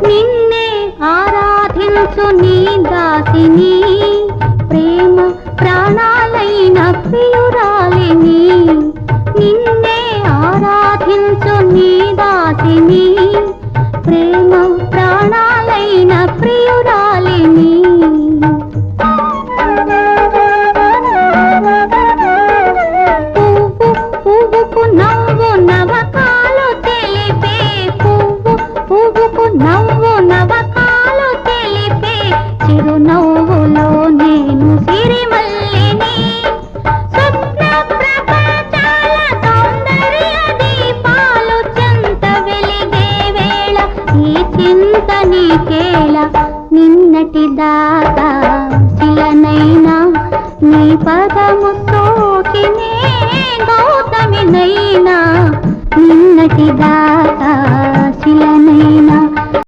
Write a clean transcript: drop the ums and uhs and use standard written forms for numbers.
నిన్నే ఆరాధించు నీ దాసిని, ప్రేమ ప్రాణాలైన ప్రియురాలిని. నిన్నే ఆరాధించు నీ దాసిని, ప్రేమ ప్రాణాలైన ప్రియురాలిని. పువ్వుకు నవ్వు నవకాలు తెలిపే, పువ్వుకు నవ్వు నవకాలు తెలిపే, చిరునవ్వులో నేను సిరిమల్లిని. స్వప్న ప్రపంచాల సౌందర్య దీపాలు చెంత వెలిగే వేళ ఈ చింత నీకేళ. నిన్నటి దాకా